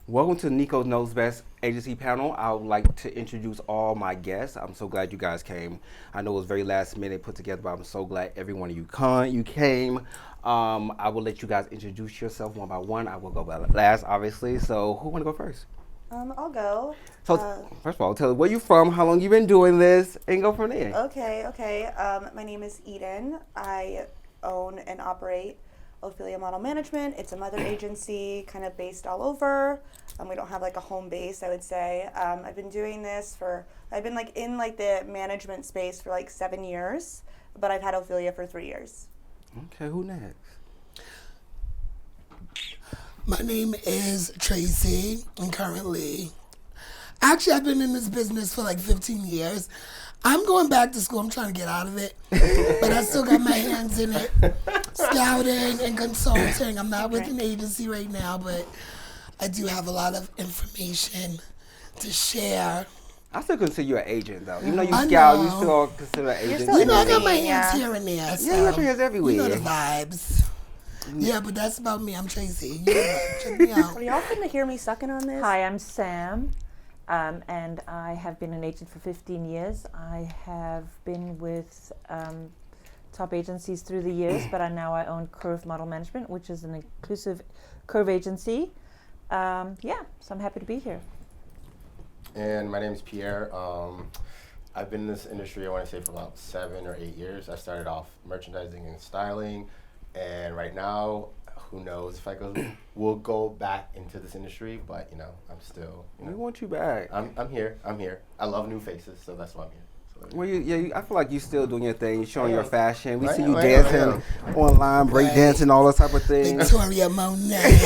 Welcome to Nico Knows Best Agency panel. I would like to introduce all my guests. I'm so glad you guys came. I know it was very last minute put together, but I'm so glad every one of you came. I will let you guys introduce yourself one by one. I will go by last, obviously. So who want to go first? I'll go. So first of all, tell us where you from, how long you been doing this, and go from there. Okay. My name is Eden. I own and operate Ophelia Model Management. It's a mother agency, kind of based all over. We don't have like a home base, I would say. I've been doing this I've been like in like the management space for like 7 years, but I've had Ophelia for 3 years. Okay, who next? My name is Trecey, and actually, I've been in this business for like 15 years. I'm going back to school. I'm trying to get out of it, but I still got my hands in it, scouting and consulting. I'm not with an agency right now, but I do have a lot of information to share. I still consider you an agent, though. Even though you scout, you still consider an agent. still You know, I got my Yeah. hands here and there. So Yeah, you got your hands everywhere. You know the vibes. Yeah, but that's about me. I'm Trecey. Check me out. Are y'all going to hear me sucking on this? Hi, I'm Sam, and I have been an agent for 15 years. I have been with top agencies through the years, but I own Curv Model Management, which is an inclusive Curv agency. So I'm happy to be here. And my name is Pierre. I've been in this industry, I want to say, for about 7 or 8 years. I started off merchandising and styling, and right now, who knows if we'll go back into this industry, but I'm still. We want you back. I'm here. I love new faces, so that's why I'm here. So, Well, I feel like you still doing your thing. You're showing I your am. fashion. We I see am, you I dancing online, break dancing, all those type of things. Victoria Monet.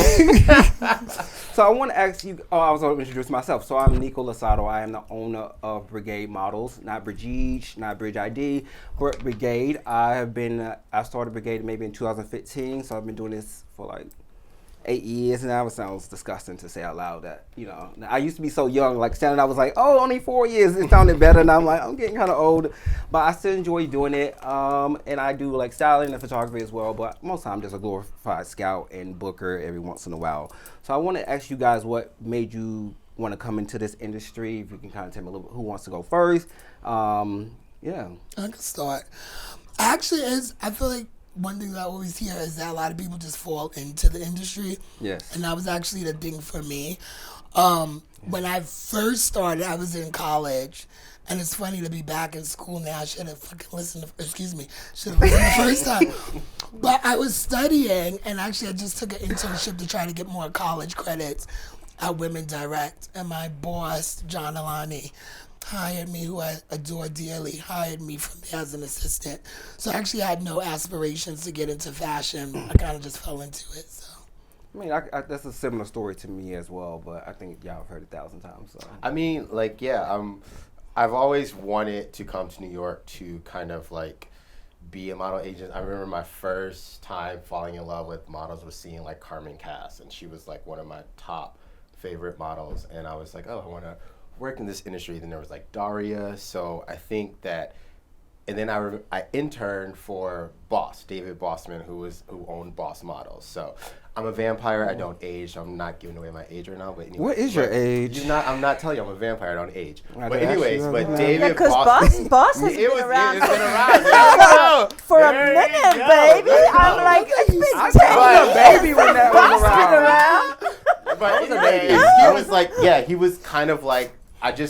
So I want to ask you. Oh, I was going to introduce myself. So I'm Nico Losado. I am the owner of BRI'GEID Models, not BRI'GEID, not BRI'GEID, but BRI'GEID. I started BRI'GEID maybe in 2015. So I've been doing this for like 8 years now. It sounds disgusting to say out loud that, I used to be so young, like standing, I was like, oh, only 4 years. It sounded better. And I'm like, I'm getting kind of old, but I still enjoy doing it. And I do like styling and photography as well, but most of the time I'm just a glorified scout and booker every once in a while. So I want to ask you guys what made you want to come into this industry. If you can kind of tell me a little bit who wants to go first. Yeah. I can start. I feel like one thing that I always hear is that a lot of people just fall into the industry. Yes. And that was actually the thing for me. When I first started, I was in college. And it's funny to be back in school now. I should have fucking listened to, should have listened the first time. But I was studying, and actually I just took an internship to try to get more college credits at Women Direct. And my boss, John Alani, hired me, who I adore dearly, hired me from there as an assistant. So I actually had no aspirations to get into fashion. I kind of just fell into it. So. I mean, that's a similar story to me as well, but I think y'all have heard it 1,000 times. So. I mean, I've always wanted to come to New York to kind of like be a model agent. I remember my first time falling in love with models was seeing like Carmen Cass, and she was like one of my top favorite models. And I was like, oh, I want to work in this industry. Then there was like Daria. So I think that, and then I interned for Boss, David Bossman, who owned Boss Models. So I'm a vampire. I don't age. So I'm not giving away my age right now. But anyway, what is your age? I'm not telling you I'm a vampire. I don't age. I But did anyways, ask you but that. David Because Bossman. Boss has been around. It's been around. There you go. For a There you minute, go. baby. There you I'm go. like, it's been I 10 was a baby when that was Boss been around. But was a anyways, baby. he was like, he was kind of like, at the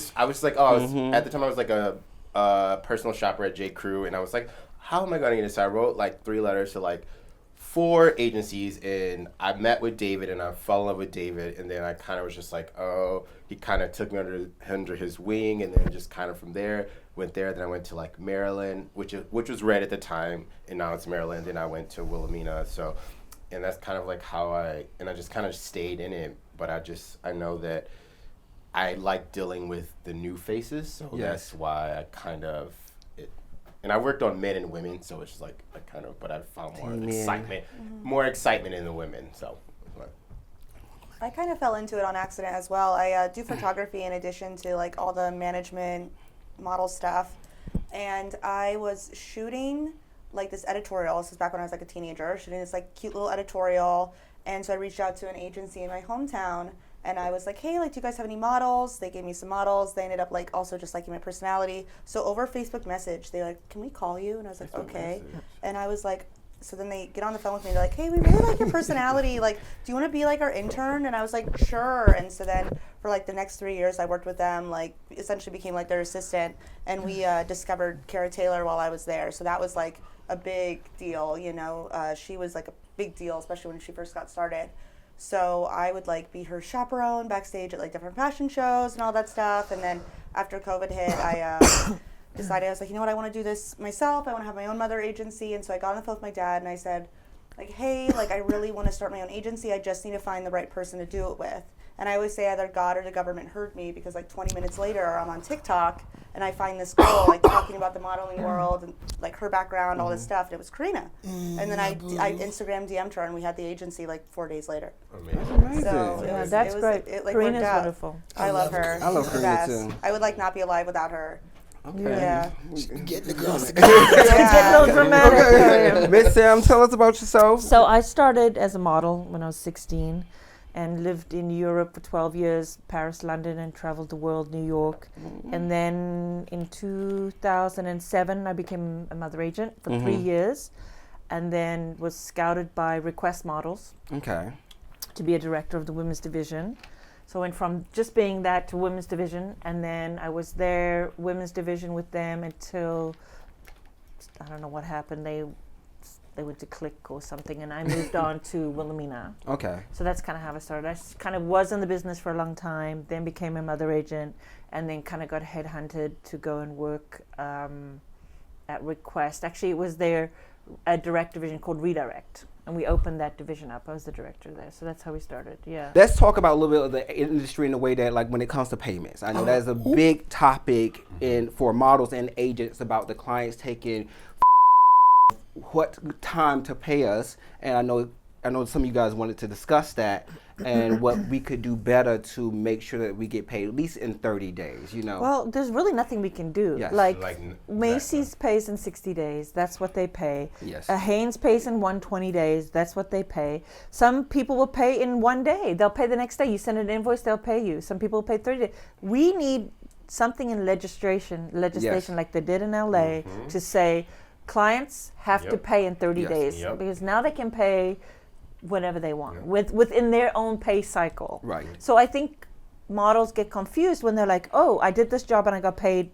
time I was like a personal shopper at J. Crew, and I was like, how am I going to get this? So I wrote like 3 letters to like 4 agencies, and I met with David, and I fell in love with David, and then I kind of was just like, oh, he kind of took me under his wing, and then just kind of from there went there. Then I went to like Maryland, which was red at the time, and now it's Maryland. Then I went to Wilhelmina, so, and that's kind of like how I just kind of stayed in it. But I know that I like dealing with the new faces, so that's why I kind of and I worked on men and women, so it's like I kind of, but I found more excitement in the women. So I kind of fell into it on accident as well. I do photography in addition to like all the management model stuff, and I was shooting like this editorial. This was back when I was like a teenager, shooting this like cute little editorial. And so I reached out to an agency in my hometown, And I was like, hey, like, do you guys have any models? They gave me some models. They ended up like also just liking my personality. So over Facebook message, they like, can we call you? And I was like, okay. And I was like, so then they get on the phone with me. They're like, hey, we really like your personality. Like, do you want to be like our intern? And I was like, sure. And so then for like the next 3 years, I worked with them, like essentially became like their assistant. And we discovered Kara Taylor while I was there. So that was like a big deal, you know. She was like a big deal, especially when she first got started. So I would like be her chaperone backstage at like different fashion shows and all that stuff. And then after COVID hit, I decided, I was like, you know what, I want to do this myself. I want to have my own mother agency. And so I got on the phone with my dad and I said, like, hey, like I really want to start my own agency. I just need to find the right person to do it with. And I always say either God or the government heard me, because like 20 minutes later I'm on TikTok and I find this girl like talking about the modeling world and like her background, all this stuff. And it was Karina. And then I Instagram DM'd her and we had the agency like 4 days later. Amazing. So Yeah, that's great. It like Karina's worked out. wonderful. I love her. I love She's the Karina best. too. I would like not be alive without her. Okay. Yeah. Getting the girls together. Get a little dramatic. Miss Sam, tell us about yourself. So I started as a model when I was 16 and lived in Europe for 12 years, Paris, London, and traveled the world, New York. And then in 2007, I became a mother agent for 3 years, and then was scouted by Request Models Okay. to be a director of the women's division. So I went from just being that to women's division, and then I was there, women's division with them until, I don't know what happened, they went to Click or something, and I moved on to Wilhelmina. Okay. So that's kind of how I started. I kind of was in the business for a long time, then became a mother agent, and then kind of got headhunted to go and work at Request. Actually, it was a direct division called Redirect, and we opened that division up. I was the director there, so that's how we started. Yeah. Let's talk about a little bit of the industry in the way that, like, when it comes to payments. I know that's a big topic for models and agents about the clients taking what time to pay us, and I know some of you guys wanted to discuss that and what we could do better to make sure that we get paid at least in 30 days, you know. Well, there's really nothing we can do. Yes. Like Exactly. Macy's pays in 60 days. That's what they pay. Yes. Hanes pays in 120 days. That's what they pay. Some people will pay in 1 day. They'll pay the next day. You send an invoice, they'll pay you. Some people will pay 30 days. We need something in legislation Yes. like they did in LA to say clients have to pay in 30 Yes. days, Yep. because now they can pay whenever they want within their own pay cycle. Right. So I think models get confused when they're like, oh, I did this job and I got paid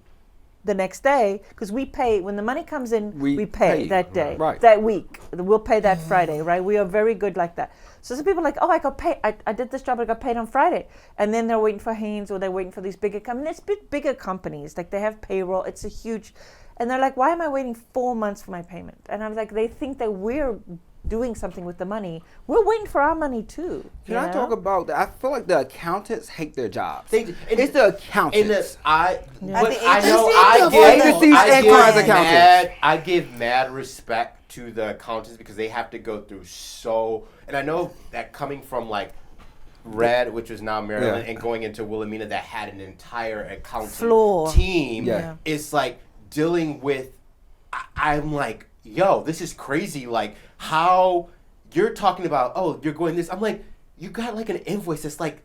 the next day, because we pay when the money comes in, we pay that day, Right. that week. We'll pay that Friday, right? We are very good like that. So some people are like, oh, I got paid. I did this job, I got paid on Friday, and then they're waiting for Hanes or they're waiting for these bigger companies. It's bigger companies, like they have payroll. It's a huge, and they're like, why am I waiting 4 months for my payment? And I was like, they think that we're doing something with the money. We're waiting for our money too. Can I talk about that? I feel like the accountants hate their jobs. It's the And accountants. I the know agencies I give mad respect to the accountants, because they have to go through and I know that coming from like Red, which is now Maryland, and going into Wilhelmina that had an entire accounting team, it's like dealing with, I'm like, yo, this is crazy. Like, how you're talking about, oh, you're going this. I'm like, you got like an invoice that's like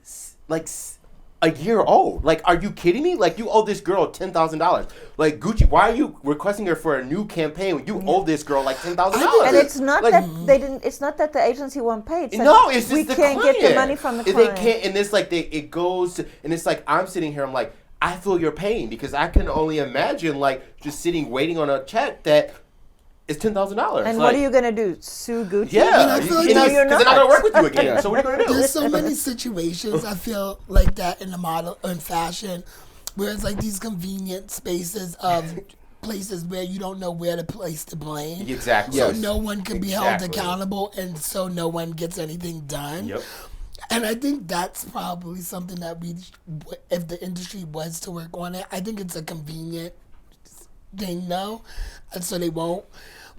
a year old. Like, are you kidding me? Like, you owe this girl $10,000. Like, Gucci, why are you requesting her for a new campaign when you owe this girl like $10,000? And it's not that they didn't. It's not that the agency won't pay. It's No, like it's just we the can't client. get the money from the They client. can't, and it's like it goes, and it's like I'm sitting here. I'm like, I feel your pain, because I can only imagine like just sitting waiting on a check that is $10,000. And like, what are you gonna do? Sue Gucci? Yeah, I feel like No, you're because they're not gonna work with you again. Yeah. So what are you gonna do? There's so many situations I feel like that in the model in fashion, where it's like these convenient spaces of places where you don't know where to place the blame. Exactly. So Yes. no one can be held Exactly. accountable, and so no one gets anything done. Yep. And I think that's probably something that if the industry was to work on it, I think it's a convenient thing now, and so they won't.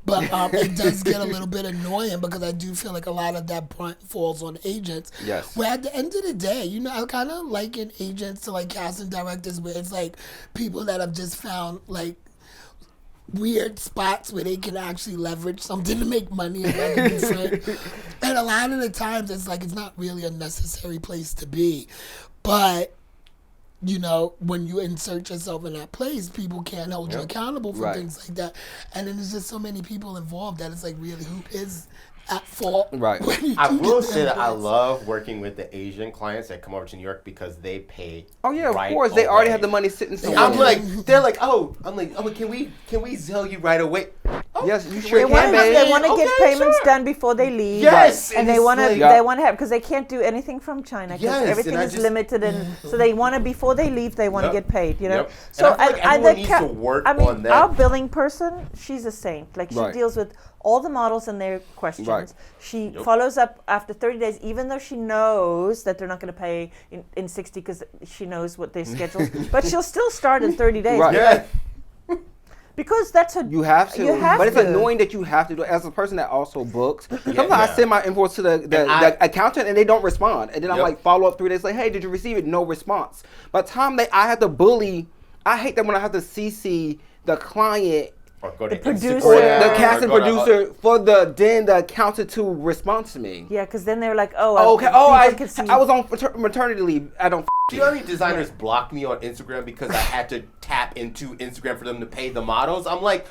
But it does get a little bit annoying, because I do feel like a lot of that brunt falls on agents. Yes. Where at the end of the day, you know, I kind of liken agents to like casting directors, where it's like people that have just found like weird spots where they can actually leverage something to make money. If I can be frank. And a lot of the times it's like it's not really a necessary place to be. But, you know, when you insert yourself in that place, people can't hold you accountable for things like that. And then there's just so many people involved that it's like, really, who is at fault? Right. I will say that I love working with the Asian clients that come over to New York because they pay. Oh yeah, right of course. They already away. have the money sitting somewhere. I'm like, they're like, oh, can we Zelle you right away? Oh, yes, you They sure want can, to babe. get Okay, payments sure. done before they leave. Yes, and and they it's want to like- they want to have because they can't do anything from China because Yes, everything and I is just- limited, and so they want to before they leave they want to Yep. get paid. You know, Yep. so And I feel like everyone needs to work I mean, on that. our billing person, she's a saint. Like she Right. deals with all the models and their questions. Right. She follows up after 30 days, even though she knows that they're not going to pay in 60 because she knows what their schedule. But she'll still start in 30 days. Right. Yeah. Because that's a You have to, You have but it's to. annoying that you have to do it. As a person that also books, sometimes yeah. I send my invoice to the accountant and they don't respond, and then I'm Yep. like follow up 3 days like, hey, did you receive it? No response. By the time I have to bully, I hate that when I have to CC the client Or go to producer. or Instagram, the or casting go to- producer for then the accountant to respond to me. yeah, because then they're like, oh, Okay. Oh, people can see. I was on maternity leave. I don't. Do you know how many designers blocked me on Instagram because I had to tap into Instagram for them to pay the models? I'm like,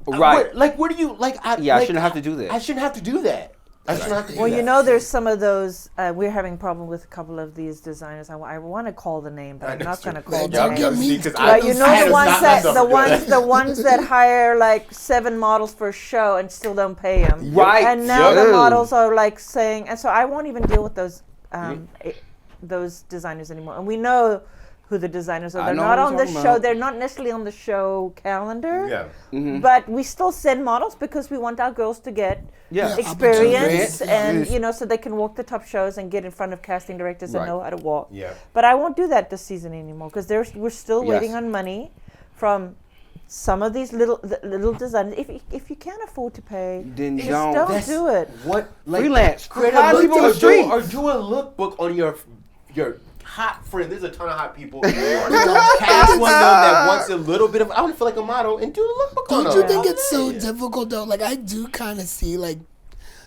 Right. what do you like? I shouldn't have to do that. I shouldn't have to do that. I shouldn't have to do Well, that. you know, there's some of those. We're having a problem with a couple of these designers. I want to call the name, but I'm not going to call Well, the don't name. get me. But you know I the had ones to that stop the myself ones from the ones that hire like 7 models for a show and still don't pay them. Right. And now the Yep. models are like saying, and so I won't even deal with those designers anymore. And we know who the designers are. I They're know not who on you're the talking show. about. They're not necessarily on the show calendar. Yeah. Mm-hmm. But we still send models because we want our girls to get Yeah. experience opportunities. and Yes. you know so they can walk the top shows and get in front of casting directors and Right. know how to walk. Yeah. But I won't do that this season anymore because we're still Yes. waiting on money from some of these little designers. If you can't afford to pay, Then just don't. don't That's do it. What like Freelance. create Find a people on the look, street. or do a lookbook on your hot friend. There's a ton of hot people in New York. Cast one of them that wants a little bit of. I want to feel like a model and do a lookbook on Don't them. you think it's so difficult though? Like I do kind of see like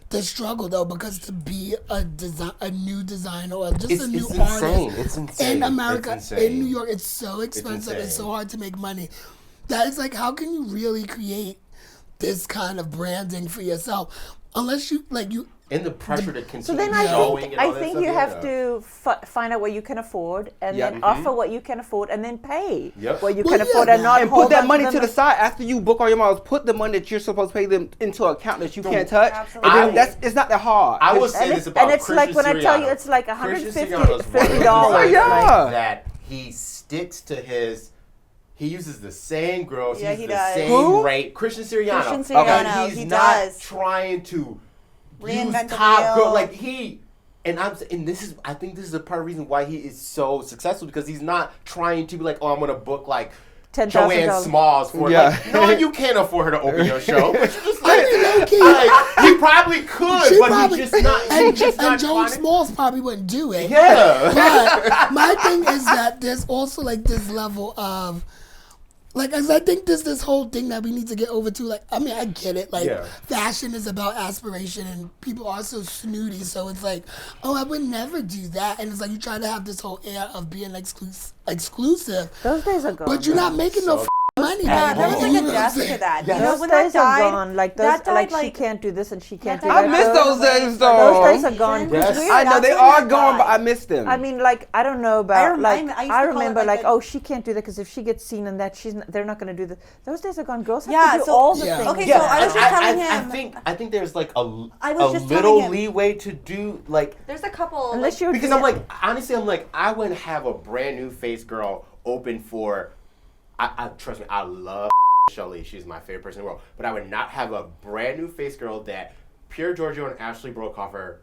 the struggle though, because to be a new designer or just a new artist insane. It's insane. in America, It's insane. in New York, it's so expensive. It's so insane. hard to make money. That is like, how can you really create this kind of branding for yourself unless you like you? And the pressure to So continue then I showing think and all I that think stuff, you yeah. have to find out what you can afford and Yeah. then offer what you can afford and then pay Yep. what you Well, can yeah, afford and not And hold put that on money them. to the side after you book all your models. Put the money that you're supposed to pay them into an account that you can't touch. Absolutely. And then it's not that hard. I will say And this it's, about and it's like when I tell you Siriano. it's like Christian $150 Siriano's one of the $50. designers Yeah. that he sticks to his. He uses the same girls. Yeah, he he uses does. the same Who? rate. Christian Siriano. Christian Siriano, And he's he not does. trying to Reinvent use the top wheel. girl. Like he. And I think this is a part of the reason why he is so successful, because he's not trying to be like, oh, I'm gonna book like $10,000. Joanne Smalls for Yeah. like, no, you can't afford her to open your show. But you're just like, low-key. he probably could, She but probably, he's just not. and, He's just and not Joan trying to- Smalls probably wouldn't do it. Yeah. But my thing is that there's also like this level of like, as I think there's this whole thing that we need to get over to. Like, I mean, I get it. Like, Yeah. fashion is about aspiration, and people are so snooty. So it's like, oh, I would never do that. And it's like you try to have this whole air of being exclusive, Those days are gone. but you're not making no money. Yeah, there was bro. like You a know what I'm death saying? to that. Yes. You know, Those when that days died, are gone. Like those, that died like she can't do this and she can't do that that. I miss died those away days for- though. Those days are gone. Yes. I know That's they when are that gone, but I died. miss them. I mean, like I don't know about like I used to I call it, remember like, like a- oh she can't do that because if she gets seen in that they're not going to do that. Those days are gone. Girls have Yeah, to do so- all the Yeah. things. Okay, Yeah, so I was just telling him. I think there's like I was a just little telling him. leeway to do like, There's a couple. Unless you're because I'm like, honestly, I'm like, I wouldn't have a brand new face girl open for. I trust me, I love Shelly. She's my favorite person in the world. But I would not have a brand new face girl that Pierre Giorgio and Ashley Brokhofer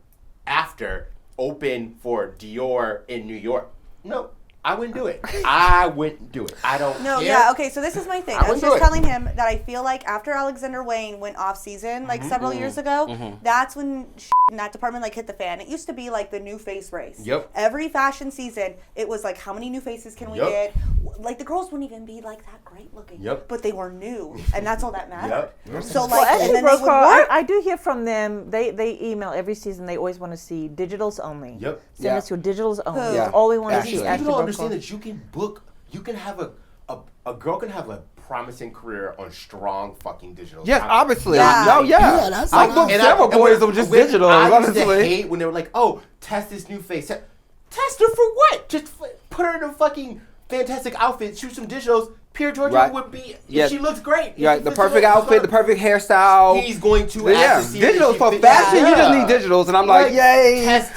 after open for Dior in New York. No, I wouldn't do it. I wouldn't do it. I don't No, care. yeah, okay, so this is my thing. I I was wouldn't do just it. telling him that I feel like after Alexander Wayne went off season, like several years ago, that's when in that department like hit the fan. It used to be like the new face race. Yep. Every fashion season, it was like, how many new faces can we get? Like the girls wouldn't even be like that great looking. Yep. But they were new, and that's all that mattered. Yep. So Well, like, as and a then they would broker, work. I do hear from them. They email every season. They always want to see digitals only. Yep. Send us your digitals only. Who? That's all we want to Ashley. see. You You Ashley don't Broker. understand that you can book. You can have a girl can have a promising career on strong fucking digital. Yes, obviously. Yeah. No, yeah. Yeah, that's I a booked lot. several boys on just digital, I used to honestly. hate when they were like, "Oh, test this new face." Test her for what? Just put her in a fucking fantastic outfit, shoot some digitals. Pierre Georgia Right. would be. Yes. She looks great. Yeah, If the it's perfect a- outfit, the perfect hairstyle. He's going to. Yeah, ask to see if digitals she for fits- fashion. You just Yeah. need digitals, and I'm like, yay. Test.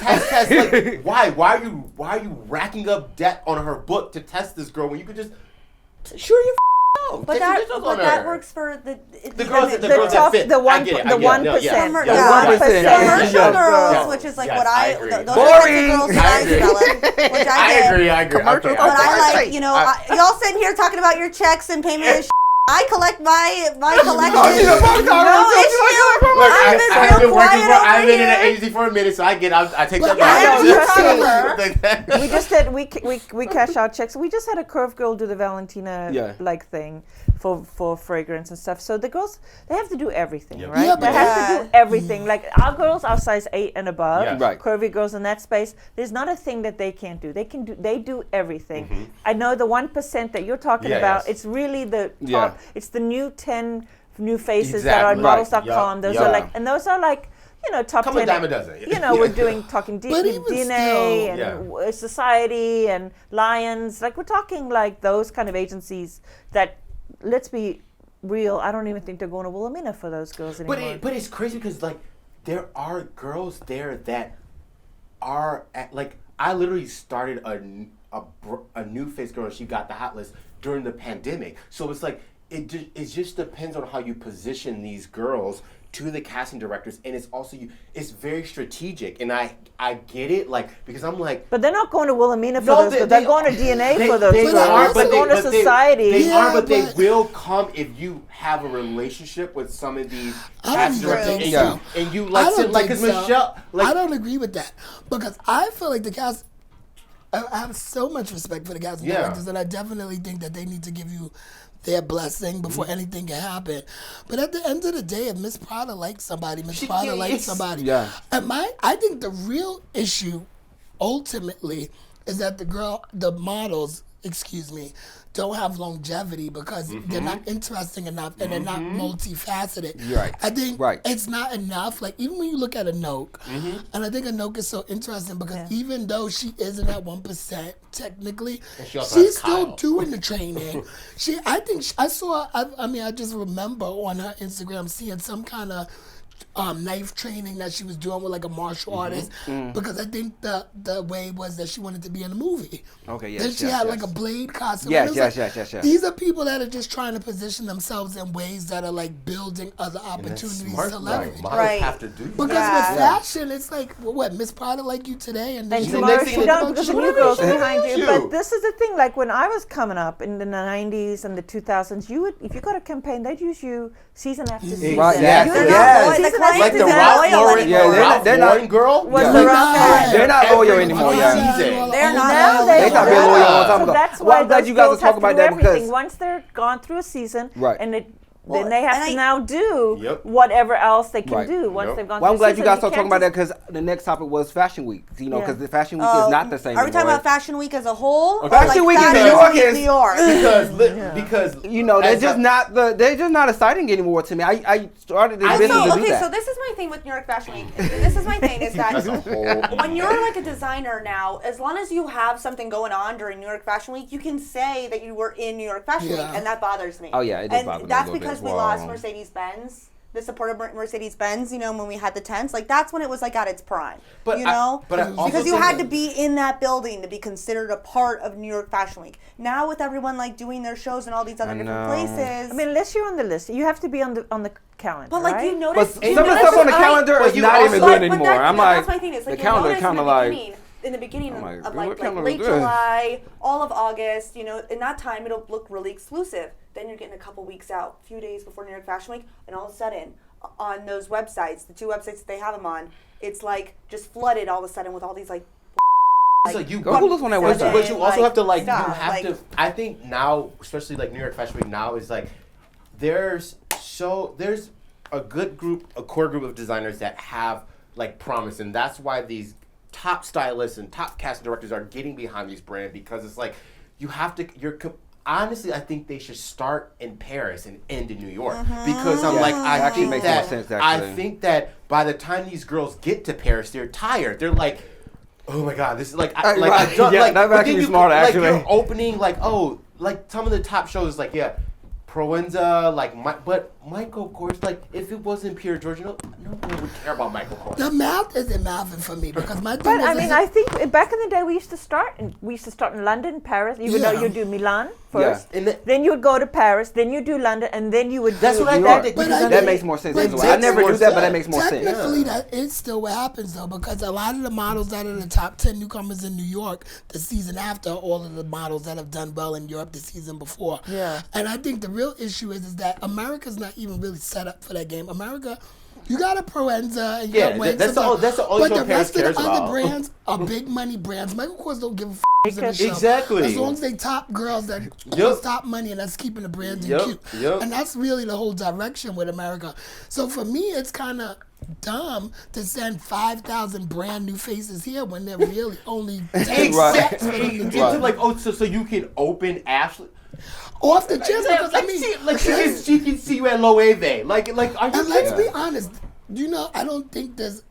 Like, why? Why are you racking up debt on her book to test this girl when you could just sure you know? But that works for the girls that- The girls top, fit. the I one, get it, I the get it. 1%. No, yeah. Commer- The yeah. 1%. Yeah. commercial Yeah. girls, Yeah. which is like Yes, what I I agree. those are the Boring. types of girls that I I agree. develop, which I I did. agree. Okay, But I Hey. like, y'all sitting here talking about your checks and payment and I collect my collection. Oh, you know what I'm talking about? No issue. Look, I've been I have real been working quiet for. over I've been in an here. agency for a minute, so I take that But I back. know We just did. We cash out checks. We just had a Curv girl do the Valentina like thing for fragrance and stuff. So the girls, they have to do everything, Yep. right? Yeah, they but have to do everything. Like our girls are size 8 and above. Yeah. Right. Curvy girls in that space. There's not a thing that they can't do. They do everything. Mm-hmm. I know the 1% that you're talking Yeah, about. yes. It's really the top. Yeah. It's the new 10 new faces that are on Exactly. Right. models.com. Yeah. Those Yeah. are like, and those are like, top Come a 10. dime a dozen. You know, we're doing talking But even DNA still- and Yeah. Society and Lions. Like we're talking like those kind of agencies that, let's be real, I don't even think they're going to Wilhelmina for those girls anymore. But it's crazy because like there are girls there that are like I literally started a new face girl and she got the hot list during the pandemic. So it's like it just depends on how you position these girls to the casting directors, and it's also it's very strategic, and I get it, like, because I'm like, But they're not going to Wilhelmina for No, those. they- They're they going to are- DNA for those. they girls. are, They're going to Society. They Yeah, are, but they but- will come if you have a relationship with some of these I casting don't directors, think so. and you I like, don't like, think because so. Michelle, like, I don't agree with that because I feel like the cast. I have so much respect for the casting Yeah. directors, and I definitely think that they need to give you their blessing before anything can happen. But at the end of the day, if Miss Prada likes somebody, Miss Prada likes is. somebody. Yeah. And I think the real issue, ultimately, is that the models, don't have longevity because they're not interesting enough and they're not multifaceted. Right. I think Right. it's not enough. Like, even when you look at Anoke, and I think Anoke is so interesting because even though she isn't at 1%, technically, she also she's has still Kyle. doing the training. I just remember on her Instagram seeing some kind of knife training that she was doing with like a martial artist because I think the way was that she wanted to be in a movie. Okay, yes, Then she yes, had yes. like a blade costume. Yes, And it was yes, like, yes, yes. These are people that are just trying to position themselves in ways that are like building other opportunities smart, to though. leverage. Models Right. have to do Because that. with fashion, it's like, what, Miss Prada like you today? And then And she tomorrow next thing she you don't know, because the she new won't girls be behind you. you. But this is the thing, like when I was coming up in the 90s and the 2000s, if you got a campaign, they'd use you season after season. Right, yes, You yes. know, Yes. season The after clients Like the season. Ralph loyal Lauren, anymore. Yeah, Ralph they're not- Lauren girl. Was Yeah. the Ralph They're not loyal anymore, yeah. They're not Now loyal. they They stopped being are. loyal a long time So ago. that's Well, why I'm glad those you guys are girls talking have to about do that everything. because Once they're gone through a season, Right. and Well, then they have and to I- now do Yep. whatever else they can Right. do once Yep. they've gone Well, I'm through a glad you season. guys are talking can't about that just- because the next topic was Fashion Week. Because Yeah. the Fashion Week is not the same Are we talking anymore. about Fashion Week as a whole? Or Fashion like Week in Fashion New York Week is- New York? because You know, they're as just a- not they're just not exciting anymore to me. I started this business to do that. So this is my thing with New York Fashion Week. This is my thing is that As a whole. when you're like a designer now, as long as you have something going on during New York Fashion Week, you can say that you were in New York Fashion Week, Yeah. and that bothers me. Oh, yeah, it does and bother me a that's little bit because as we well. lost Mercedes-Benz. The support of Mercedes-Benz, when we had the tents, like that's when it was like at its prime, But I also because you think had that- to be in that building to be considered a part of New York Fashion Week. Now with everyone like doing their shows in all these other different know. places, I mean, unless you're on the list, you have to be on the calendar. but like right? you notice, But some of the stuff on the calendar But is you not also- even But- good but anymore. that- I'm no, like, that's my thing. It's like the you'll calendar notice kind of like. in the beginning I'm like, of what like calendar late is this? July, all of August, in that time it'll look really exclusive. Then you're getting a couple weeks out, a few days before New York Fashion Week, and all of a sudden, on those websites, the 2 websites that they have them on, it's like just flooded all of a sudden with all these like. So you Go look on that website. But you also have to like stuff, you have to. I think now, especially like New York Fashion Week now, is like there's a good group, a core group of designers that have like promise, and that's why these top stylists and top casting directors are getting behind these brands, because it's like you have to. Honestly, I think they should start in Paris and end in New York, because I'm like I think makes that more sense, I actually. think that by the time these girls get to Paris, they're tired. They're like, oh my god, this is like Right. I've done, Yeah, like that's but actually then you smart, like actually. you're opening like like some of the top shows like Proenza, like but Michael Kors, like if it wasn't Pierre George, no one would care about Michael Kors. The math isn't mathing for me because my thing But is, I mean, I think back in the day we used to start in London, Paris. You would know Yeah. you'd do Milan first, And then you would go to Paris, then you do London, and then you would. That's do what I New thought. York. But Because I That think- makes more sense. but as well. I never knew that, but that makes more sense. Technically, that is still what happens though, because a lot of the models that are the top 10 newcomers in New York the season after are all of the models that have done well in Europe the season before. Yeah. And I think the real issue is that America's not even really set up for that game. America, you got a Proenza and you got Wang that's Sung, the only but show the Paris rest of cares the other about. brands are big money brands. Michael Kors don't give a f*** in the show. Exactly. As long as they top girls that Yup. cost top money, and that's keeping the brand Yup, cute. yup. And that's really the whole direction with America. So for me, it's kind of dumb to send 5,000 brand new faces here when they're really only 10 sets for them to do. It's like so you can open Ashley. Off the gym because I mean, She can see you at Loewe. Like are you and let's be honest, you know, I don't think there's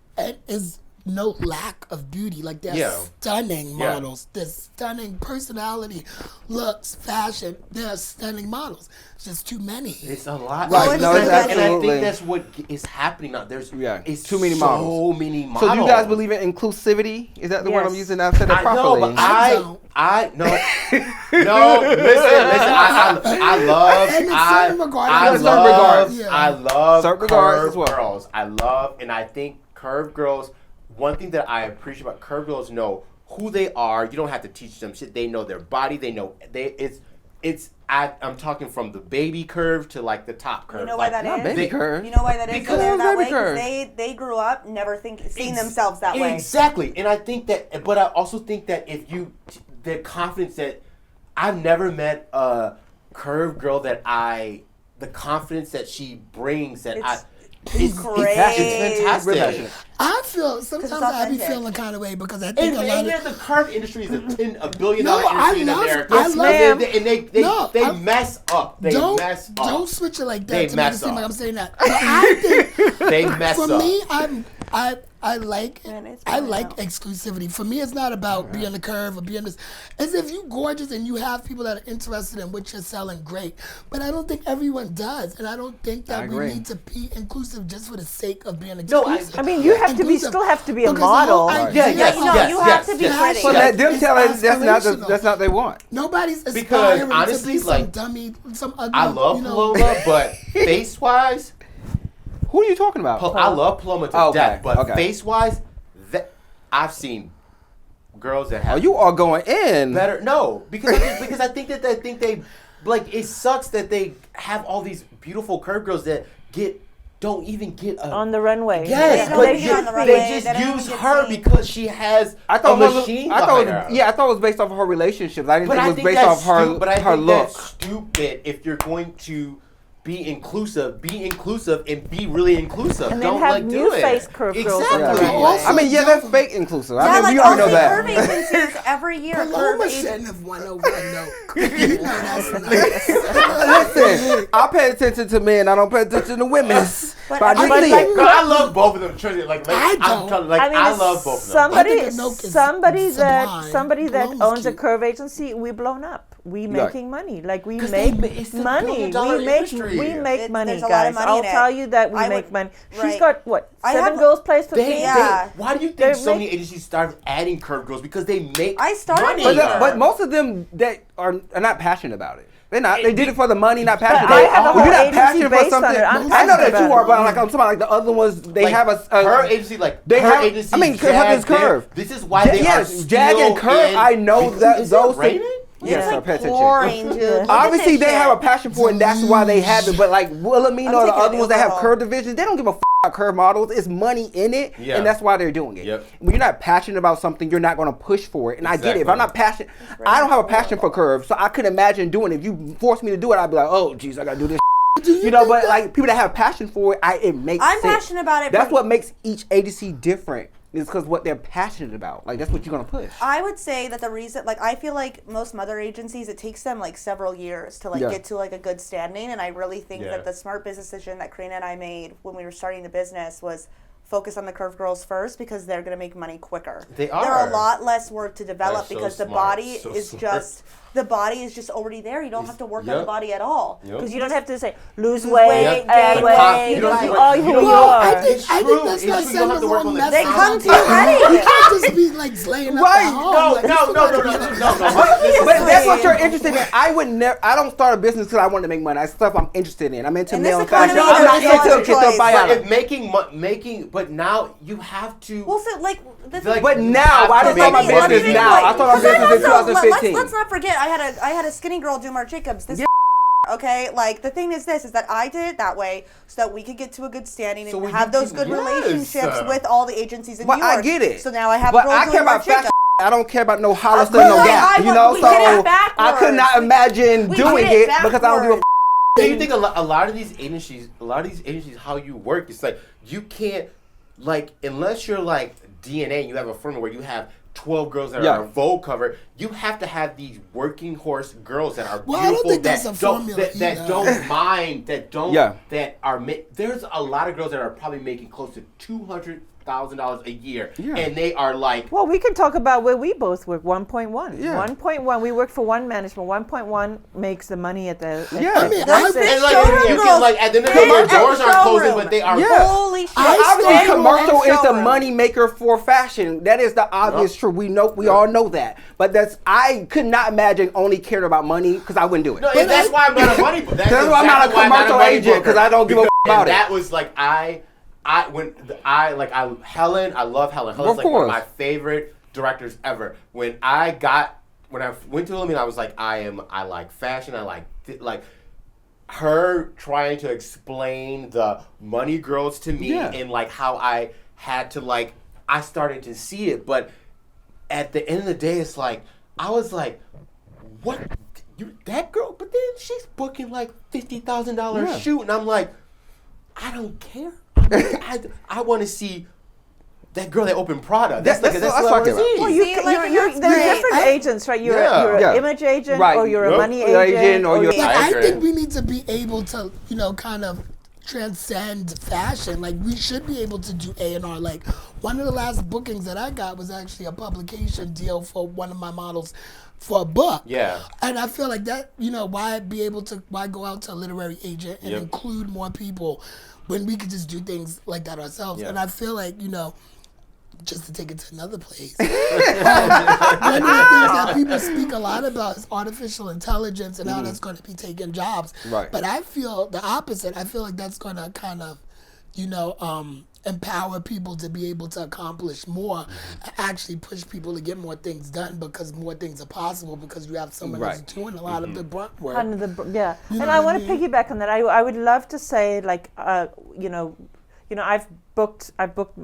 no lack of beauty. Like they're stunning models. They're stunning personality, looks, fashion. They're stunning models. It's just too many. It's a lot. Right, no, it's and I absolutely. think that's what is happening now. There's it's too many so models. many models. So do you guys believe in inclusivity? Is that the word I'm Yes. using? I've said that I know, properly. but I no. Listen. I love. And in I certain regards, I in certain love. regards, yeah. I love Certain regards curve as well. girls. I love, and I think curve girls. One thing that I appreciate about curve girls know who they are. You don't have to teach them shit. They know their body. They know I'm talking from the baby curve to like the top curve. You know why like, that is? Baby curve. You know why that is? Because They're that baby way. curve. 'Cause they grew up never seeing themselves that way. Exactly, and I think that, but I also think that if you, the confidence that I've never met a curve girl the confidence that she brings that It's great. It's fantastic. Passionate. I feel sometimes it's I be authentic. feeling kind of way because I think And, a lot and of the curve industry is $1 billion No, I industry in love- America. I love ma'am. And they mess up. They mess up. don't switch it like that They to make it mess seem up. like I'm saying that. But I think They mess for up. me, I like Man, it's I really like out. exclusivity. For me, it's not about being the curve or being this. As if you gorgeous and you have people that are interested in what you're selling, great. But I don't think everyone does, and I don't think I that we agree. need to be inclusive just for the sake of being No, exclusive. I mean, you have to be Inclusive. still have to be a Because the whole model. idea Yes, of- yes, you have to be yes, pretty. yes. So let them It's tell us that's aspirational. not what they want. Nobody's Because aspiring honestly, to be some like, dummy, some ugly. I love you know, Paloma, but face-wise, Who are you talking about? I love Paloma to Okay, death, but okay. face-wise, I've seen girls that have Oh, you are going in. better. No, because I think they like it sucks that they have all these beautiful curve girls that don't even get a On the runway. Yes, They but don't get on the runway. they They just don't use get her seen. because she has I thought a it was, machine I thought, behind her. yeah, I thought it was based off of her relationships. I didn't But think I it was think based that's off her stu- but I her think look. that's stupid if you're going to be inclusive and be really inclusive. And then Don't have like new do it. face curve girls Exactly. on the Yeah. runway. Also, I mean, yeah, that's don't- fake inclusive. Yeah, I mean, like we already know all the curve that. agencies every year. Paloma Curve shouldn't have won over a note. You know that's nice. Listen, I pay attention to men. I don't pay attention to women. But But I I do see like- it. Girl, I love both of them. Truly, like I I'm don't. telling- like, I mean, I love both of them. somebody, I think a Noke is somebody that sublime. somebody that Paloma's owns a cute. curve agency, we blown up. We making money. Like we 'Cause make it's a money. billion-dollar We make industry. money, There's a lot guys. of money I'll in it. tell you that we I make would- money. She's right. got what? I 7 have- girls placed for They, Yeah. why do you think They're so many make- agencies started adding curve girls? Because they make I started money. with her. But most of them that are not passionate about it. They're not. They did it for the money, not passionate. I have a If whole you're not agency passionate for based on something, it. I'm I know passionate that you about are, it. but like I'm talking about like the other ones, they Like, have a her agency, like they her have- agency. I mean, Jag, Curve is Curve. This is why they yes, are Jag and still Curve. in- I know that Is those it rated? Yes, It's sir, like pay attention. boring, dude. Look at Obviously, this they shit. have a passion for it, and that's why they have it. But like Wilhelmina or the taking other an ones that have overhaul. curve divisions, they don't give a about curve models. It's money in it, Yeah. and that's why they're doing it. Yep. When you're not passionate about something, you're not going to push for it. And I get it. If I'm not passionate, I don't have a passion for curve, so I could imagine doing it. If you force me to do it, I'd be like, oh, geez, I got to do this. You know, but like people that have passion for it, it makes I'm sense. passionate about it. That's but what makes each agency different. Is because what they're passionate about. Like that's what you're gonna push. I would say that the reason, like, I feel like most mother agencies, it takes them like several years to like Yeah. get to like a good standing, and I really think Yeah. that the smart business decision that Karina and I made when we were starting the business was focus on the curve girls first because they're gonna make money quicker. They are. They're a lot less work to develop so because the smart, body so is smart. just already there. You don't have to work on the Yep. body at all. Yep. Because you don't have to say lose weight, weight, gain add weight, weight. you don't You have are to- who you you don't- Well, are. I think It's that's true. not It's true. You don't saying have the to work wrong on the message. They come to you You ready. can't just be like slaying up Right. the home. No, Like, no, it's no, not no, gonna no, be no, like- no. But that's what you're interested in. I would never. I don't start a business because I want to make money. That's stuff I'm interested in. I'm into In this nail and fashion. economy, I'm not there's no into other get the choice. buy But out. if making, but now you have to. Well, so like the thing. Like, But you now, have why to did I start my make Let me business make now? like- I started my because business in also, 2015. Let's not forget, I had a skinny girl do Marc Jacobs. This okay, like the thing is that I did it that way so that we could get to a good standing So and we have can- those good yes. relationships with all the agencies in But New York. I get it. So now I have But a girl I doing care about Marc Jacobs. fashion. I don't care about no Hollister, course, no Gap. I You know, we so did it I could not backwards. imagine We doing did it because I don't give a. backwards. Do you think a lot of these agencies, how you work, it's like you can't, like, unless you're like DNA and you have a firm where you have 12 girls that Yeah. are a Vogue cover, you have to have these working horse girls that are Well, I don't beautiful, think that's that a formula that either. don't mind, that don't, Yeah. that are, there's a lot of girls that are probably making close to $200,000 a year, Yeah. and they are like, Well, we can talk about where we both work. 1.1. Yeah. 1.1. We work for one management. 1.1 makes the money at the. Yeah. I mean, Those I- big and like showroom you girls, can like at the end of the day, big your at doors aren't closing, showroom. but they are. Yeah. Holy shit! Obviously, still commercial is the showroom. money maker for fashion. That is the obvious truth. We all know that. But I could not imagine only caring about money because I wouldn't do it. No, and that's why I'm not a money. That's That's why I'm not a exactly commercial money agent, broker. 'cause I don't give a Because- about and it. That was like Helen. I love Helen. Helen's Of like one of course. my favorite directors ever. When I went to Illumina, I was like, I like fashion. I like her trying to explain the money girls to me Yeah. and like how I had to like I started to see it, but at the end of the day, it's like I was like, what? You that girl? But then she's booking like $50,000 Yeah. shoot, and I'm like, I don't care. I want to see that girl that opened Prada. That's That's what what I I'm want to talking see. about. Well, See, like, you're, that's there are great. different agents, right? You're Yeah. an Yeah. image agent, Right. or you're a Yep. money Agent, agent, or you're- Like, I I agree. think we need to be able to, kind of transcend fashion. Like, we should be able to do A&R. Like, one of the last bookings that I got was actually a publication deal for one of my models for a book. Yeah. And I feel like that, why go out to a literary agent and Yep. include more people when we could just do things like that ourselves? Yeah. And I feel like, just to take it to another place. One of the things that people speak a lot about is artificial intelligence and how that's going to be taking jobs. Right. But I feel the opposite. I feel like that's going to kind of, empower people to be able to accomplish more, actually push people to get more things done because more things are possible because you have someone that's Right. doing a lot of the brunt work. yeah. You And know I what want I to mean? piggyback on that. I would love to say, like, I've booked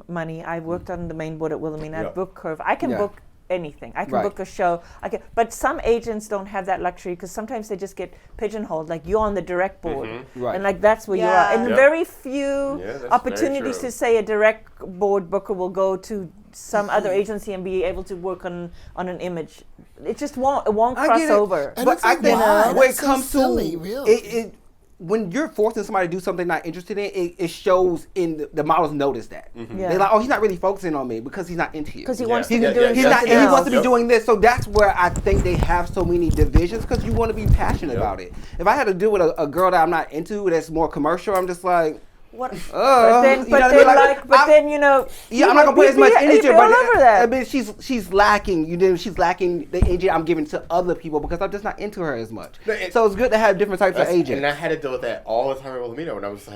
money. I worked on the main board at Wilhelmina. Yeah. I've booked Curv. I can Yeah. book anything. I can Right. book a show. But some agents don't have that luxury because sometimes they just get pigeonholed. Like, you're on the direct board, Right. and like that's where you Yeah. are. And Yep. very few Yeah, that's very opportunities true. to say a direct board booker will go to some other agency and be able to work on an image. It just won't I cross get it. over. And But it's I like, think why? when it That's so comes silly, to really. it, when you're forcing somebody to do something they're not interested in, it shows in the models notice that. Yeah. They're like, oh, he's not really focusing on me because he's not into you. Because he Yeah. wants to Yeah, be yeah, doing yeah, He something wants else. to be Yep. doing this, so that's where I think they have so many divisions because you want to be passionate Yep. about it. If I had to deal with a girl that I'm not into that's more commercial, I'm just like, What? But then, you know what I mean? Yeah, I'm not gonna put as much energy, all but over that. I mean, she's lacking. She's lacking the energy I'm giving to other people because I'm just not into her as much. No, So it's good to have different types of agents. And I had to deal with that all the time at Wilhelmina when I was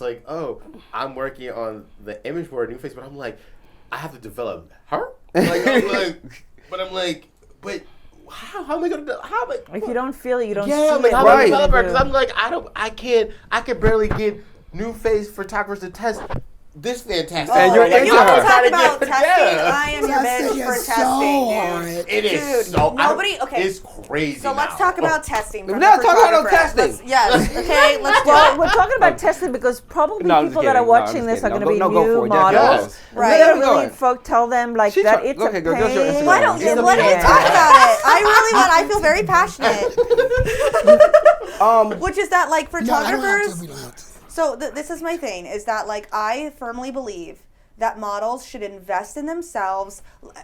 like, oh, I'm working on the image board, New Face, but I'm like, I have to develop her? But how am I gonna do? How am I? If you don't feel it, you don't see Yeah, it. like I'm What a are you gonna developer do? because I'm like I can barely get new face photographers to test this fantastic. And you're if into you want her. to talk about Yeah. testing, I am your Testing bitch for is so testing, hard. dude. It is Dude, so nobody. Okay, It's crazy. so let's now. talk about testing. We're from not the talking about no photographer. testing. Yes. Okay. Let's do Well, it. we're talking about testing because probably No, I'm just people that are kidding. No, I'm watching just this are kidding. going to be No, go new for it. models. Yes. Right. We Where gotta we really going? folk tell them like She that try- it's go a ahead, girl. Give us your pain. Instagram. Why don't It's you? a Why don't we man. talk about it? I feel very passionate. Which is that like No, I don't have photographers? to. We don't have to. So this is my thing, is that like I firmly believe that models should invest in themselves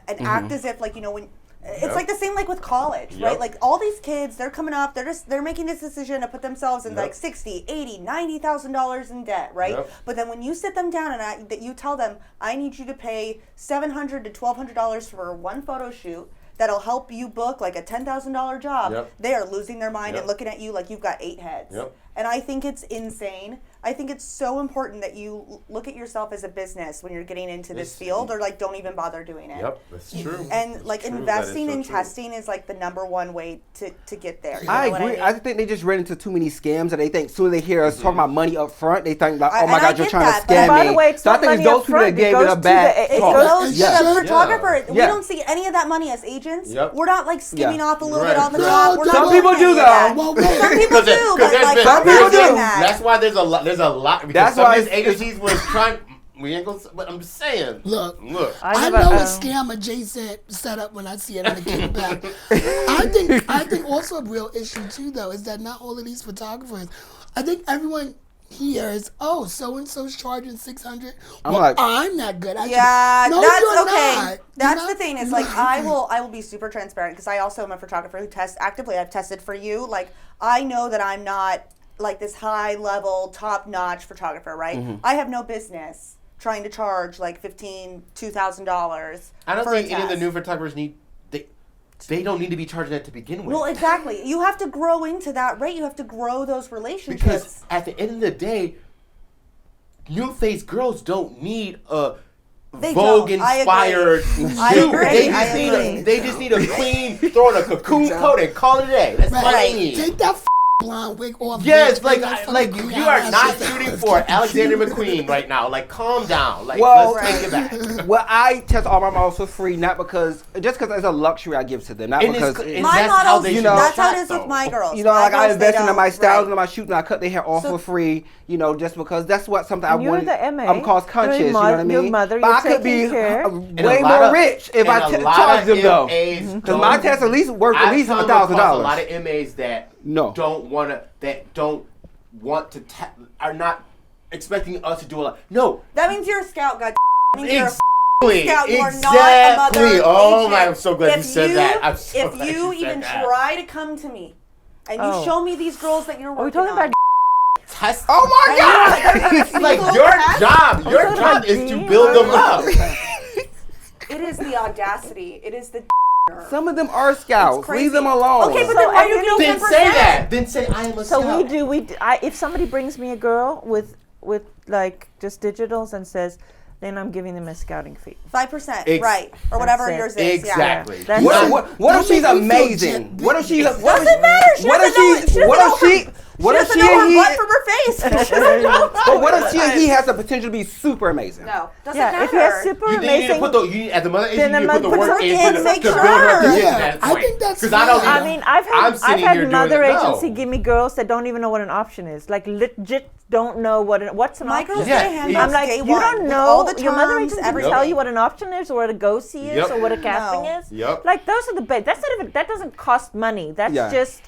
and act as if like, you know, when it's like the same like with college, right? Yep. Like all these kids, they're coming up, they're making this decision to put themselves in Yep. like $60, $80, $90,000 in debt, right? Yep. But then when you sit them down and that you tell them, I need you to pay $700 to $1,200 for one photo shoot that'll help you book like a $10,000 job, Yep. they are losing their mind Yep. and looking at you like you've got 8 heads. Yep. And I think it's insane. I think it's so important that you look at yourself as a business when you're getting into this field, or like don't even bother doing it. Yep, that's true. And like True, that is investing so in true. testing is like the #1 way to get there. You I know what agree. mean? I think they just ran into too many scams, and they think soon they hear us talking about money up front, they think like, I- oh my and I God, you're get trying that, to but scam by me. the way, it's So I not think it's money those up people that front. It gave it goes a to bad the- it talk. goes to Yeah. the photographer. We Yeah. don't see any of that money as agents. Yep. We're not like skimming Yeah. off a little Right. bit on the No, top. We're some not people doing do any of that. Well, wait. Some people do, Because but there's like been- I'm people not do. doing that. That's why there's a lot. There's a lot because That's some why of these it's- agencies was trying. We ain't gonna. But I'm just saying. Look. I I have know a, a scam adjacent setup when I see it in the kickback. I think also a real issue too though is that not all of these photographers, I think everyone hears, oh, so and so's charging $600. I'm Well, like- I'm not good. Yeah, No, that's you're okay. not. That's You're the not- thing. Is you're like not. I will be super transparent because I also am a photographer who tests actively. I've tested for you. Like I know that I'm not like this high level, top notch photographer, right? Mm-hmm. I have no business trying to charge like $2,000 I don't for a think any of the test. new photographers need. They don't need to be charging that to begin with. Well, exactly. You have to grow into that rate. You have to grow those relationships. Because at the end of the day, new face girls don't need a They Vogue don't. I inspired agree. suit. I agree. They I just need agree. they just need a clean, throw on a cocoon coat and call it a day. That's what Right. they need. Take that blonde wig off. Yes, bitch. like Bring that like fucking you are ass not shit. shooting for Alexander McQueen right now. Like calm down. Like Well, let's take it back. Well, I test all my models for free, not because just because it's a luxury I give to them, not And because it's- and My that's how models, they you should know, that's how it shot, is with though. my girls. you know, My like I girls, they invest into don't- my styles right. and my shooting. I cut their hair all So- for free, you know, just because that's what something I And you're want. the MA. I'm cost conscious, Your you know what I your mean? mother, but you're I could be taking care. And way a lot more of- rich if and I a lot charge of them though. MAs Because my test at least worth at least I've come across $1,000. a lot of MAs that No. don't want to are not expecting us to do a lot. No, That means you're a scout, God. That means you're a exactly. scout. You are Exactly. not a mother Oh agent. my! I'm so glad you If said that. I'm so if glad you said even that. try to come to me and you Oh. show me these girls that you're Are we working talking on, about Test. Oh my God! It's like your job. Your talking job about is to Gene? build them up. it is the audacity. It is the. Some of them are scouts. crazy. Leave them alone. Okay, but So then why at do the you Then get 10%? say that. Then say I am a So scout. if somebody brings me a girl with like just digitals and says, then I'm giving them a scouting fee. 5%, Ex- right? Or whatever That's it. yours is. Exactly. Yeah. That's What, it. what if Don't she's make me feel amazing? jet- What if she's Doesn't matter. She what if doesn't know. she what if she what if doesn't she know her and he butt from her face. She doesn't know. but what if she and he has the potential to be super amazing? No, doesn't Yeah, matter. if you're super You need to amazing. put the you, as a mother agent, Then you need to the put the mother- work put in in, to make build her sure. position Yeah, at that I point. think that's because I don't. fair. I mean, I've I'm had sitting here doing mother it. agency No. give me girls that don't even know what an option is. Like legit don't know what's an My option. girls Yeah, get handouts I'm like, day you one, don't with know. all the Your mother terms, agent didn't everything. tell you what an option is, or what a go see is, Yep. or what a casting No. is. Yep. Like those are the best. That's not even. That doesn't cost money. That's Yeah. just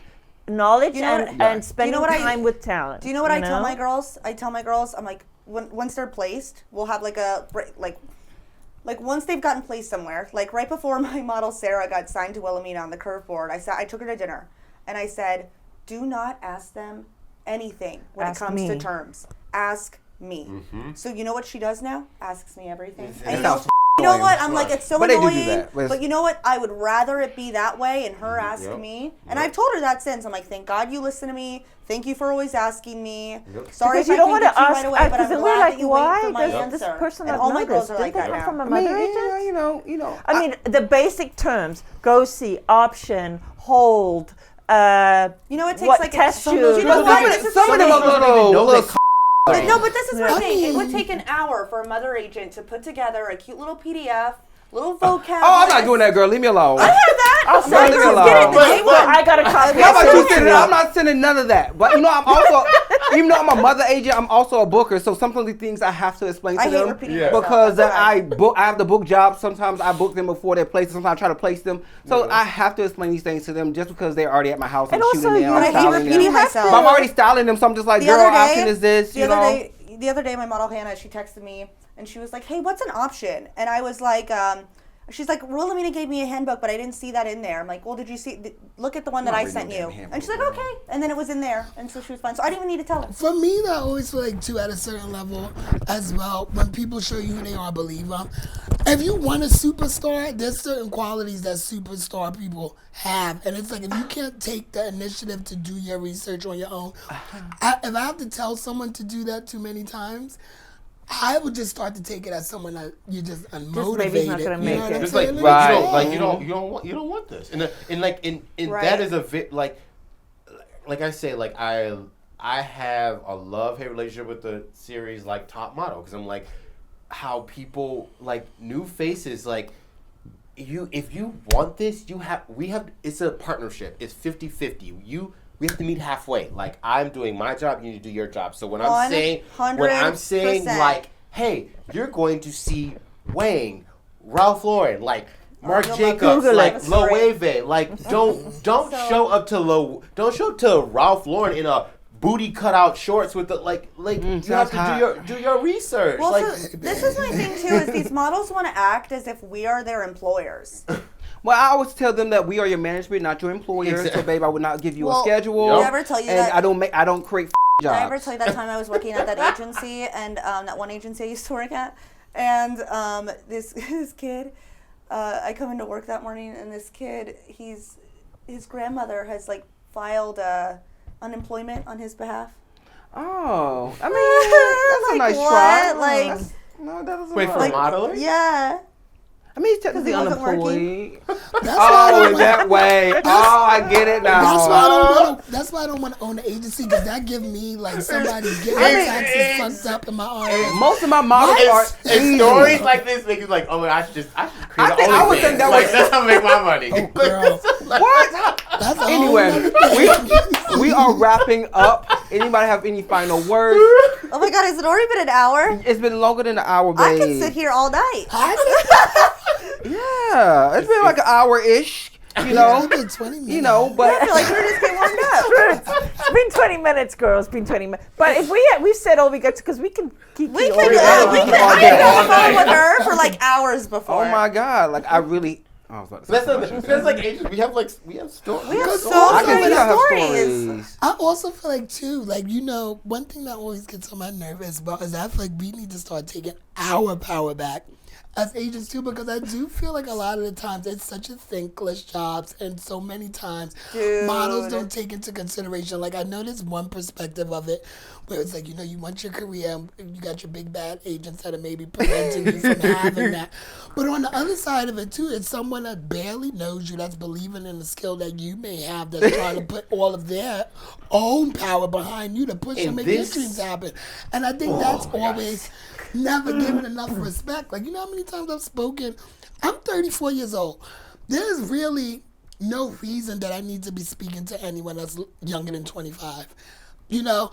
knowledge You know and, what- and spending what I- time with talent. Do you know what I tell know? my girls? I tell my girls, I'm like, once they're placed, we'll have like a like once they've gotten placed somewhere. Like right before my model Sarah got signed to Wilhelmina on the Curv board, I took her to dinner, and I said, do not ask them anything when Ask it comes to me. terms. Ask me. So you know what she does now? Asks me everything. That And you know, sounds You know what? I'm like, it's so But they do do annoying. that. But you know what? I would rather it be that way and her ask me. And I've told her that since. I'm like, thank God you listen to me. Thank you for always asking me. Sorry Because if you don't I want can't to get you ask, right away, but because I'm then we're glad like, that you wait why for my does this answer. person And not all my know girls this? are like Didn't that they now. come from a I mean, mother agent? yeah, you know. I mean, the basic terms: go see, option, hold. You know, it takes what like test a, tube? you know what? This is Some of them are little. No, but this is my I thing. It mean- would take an hour for a mother agent to put together a cute little PDF, little vocab. Oh, I'm not doing that, girl. Leave me alone. I have that. I'll I'm send not it leave doing me that. alone. Well, I got a copy. How about I'll you send it sending to it? I'm not sending none of that. But you know, I'm also, even though I'm a mother agent, I'm also a booker. So some of the things I have to explain to I hate them repeating myself. because That's I all right. have to book jobs. Sometimes I book them before they're placed. Sometimes I try to place them. So I have to explain these things to them just because they're already at my house. I'm And also shooting them. you- I'm I hate styling repeating them. myself. But I'm already styling them, so I'm just like, The girl, other day- option is this. The You other know. the other day, my model Hannah, she texted me and she was like, "Hey, what's an option?" And I was like, she's like, Rolamina gave me a handbook, but I didn't see that in there. I'm like, well, did you see? Look at the one that I sent you. And she's like, okay. And then it was in there, and so she was fine. So I didn't even need to tell her. For me, I always feel like too, at a certain level as well, when people show you who they are, believe them. If you want a superstar, there's certain qualities that superstar people have. And it's like, if you can't take the initiative to do your research on your own, if I have to tell someone to do that too many times, I would just start to take it as someone that you're just unmotivated. maybe he's not gonna make what it. I'm Just like, saying? Right. you don't want this, and Right. that is like I say, like I have a love-hate relationship with the series like Top Model, because I'm like, how people like new faces, like if you want this, it's a partnership. It's 50-50. We have to meet halfway. Like, I'm doing my job, you need to do your job. So when I'm saying 100%. like, hey, you're going to see Wang, Ralph Lauren, like Marc you'll Jacobs, Google like it. Loewe, like don't show up to Ralph Lauren in a booty cutout shorts with the like you have to do your research. Well, like, so this is my thing too. Is these models want to act as if we are their employers? Well, I always tell them that we are your management, not your employer. Exactly. So, babe, I would not give you Well, a schedule. did I ever tell you and that? I don't create Did I ever jobs. tell you that time I was working at that agency and that one agency I used to work at, and this kid, I come into work that morning and this kid, his grandmother has like filed unemployment on his behalf. Oh, I mean, that's a Like, nice try. what? Like, No, that doesn't wait, work. for modeling? yeah. I mean, he's technically he wasn't unemployed. That's why I Oh, don't in that way. Oh, I get it now. That's why I don't want to own an agency, because that give me like somebody getting taxes fucked up in my arm. Most of my models are And stories like this make you like, oh my, I should create an I would think OnlyFans. that Like, was- that's how I make my money. Oh, girl. What? That's a Anyway, whole nother thing. we are wrapping up. Anybody have any final words? Oh my God, has it already been an hour? It's been longer than an hour, babe. I could sit here all night. Yeah, it's been like an hour-ish, you know. It's been 20 minutes. You know, I but feel like we're just getting warmed up. It's been 20 minutes, girls. It's been 20 minutes. But if we've said all we got to, because we can keep We you could, all we day. can I all had day, all on the phone day. with her for like hours before. oh my God, like I really. I was about to say That's like agents. We have stories. We have Because so I can many see I have stories. stories. I also feel like too, like, you know, one thing that always gets on my nerves about is I feel like we need to start taking our power back as agents too, because I do feel like a lot of the times it's such a thankless jobs, and so many times models don't take into consideration. Like, I know there's one perspective of it where it's like, you know, you want your career, you got your big bad agents that are maybe preventing you from having that. But on the other side of it too, it's someone that barely knows you, that's believing in the skill that you may have, that's trying to put all of their own power behind you to push and make your dreams happen. And I think that's always never given enough respect. Like, you know how many times I've spoken? I'm 34 years old. There's really no reason that I need to be speaking to anyone that's younger than 25. You know?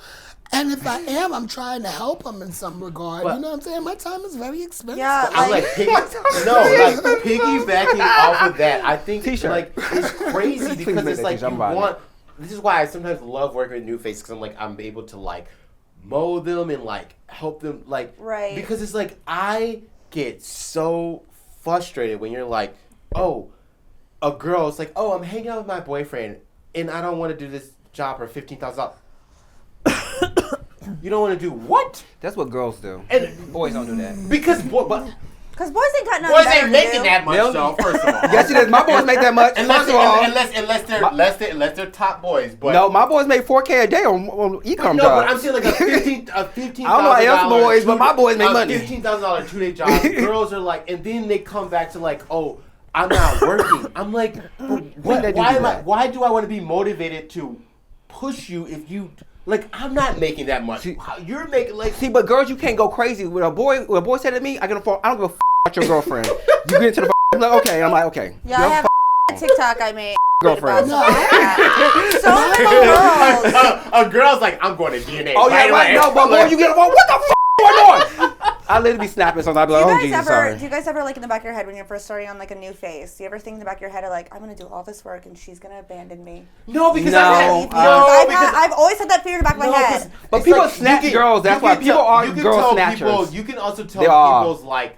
And if I am, I'm trying to help them in some regard. But- you know what I'm saying? My time is very expensive. Yeah, I'm like, piggybacking off of that. I think like it's crazy because make it's that like t-shirt. you I'm buying want. This is why I sometimes love working with new faces, because I'm able to like mold them and like help them like Right. because it's like I get so frustrated when you're like, oh, a girl, it's like, oh, I'm hanging out with my boyfriend and I don't want to do this job for $15,000. You don't want to do what? That's what girls do. And Boys don't do that. because but Because boys ain't got nothing Boys better ain't to making do. that much, They'll- though. First of all, Yes, it is. My boys make that much. unless, First of all, unless they're top boys. But no, my boys make $4K a day on e-com no, jobs. but I'm saying like a $15,000. I don't know how else boys, but my boys make money. $15,000 2-day job. Girls are like, and then they come back to like, oh, I'm not working. I'm like, what? they do Why do am I? that? Why do I want to be motivated to push you if you? Like, I'm not making that much. You're making like. See, but girls, you can't go crazy. When a boy said to me, I don't give a about your girlfriend. You get into the I'm like, okay. I'm like, okay. Yeah, I have a TikTok I made. girlfriend. So many girls. A girl's like, I'm going to DNA. Oh yeah, right. No, but when you get a phone, what the going on? I literally be snapping sometimes. Like, oh Jesus, sorry. Do you guys ever like in the back of your head when you're first starting on like a new face? Do you ever think in the back of your head of like, I'm gonna do all this work and she's gonna abandon me? No, because I've always had that fear in the back of my head. But people snatch girls. That's why people are girl snatchers. You can also tell people's like.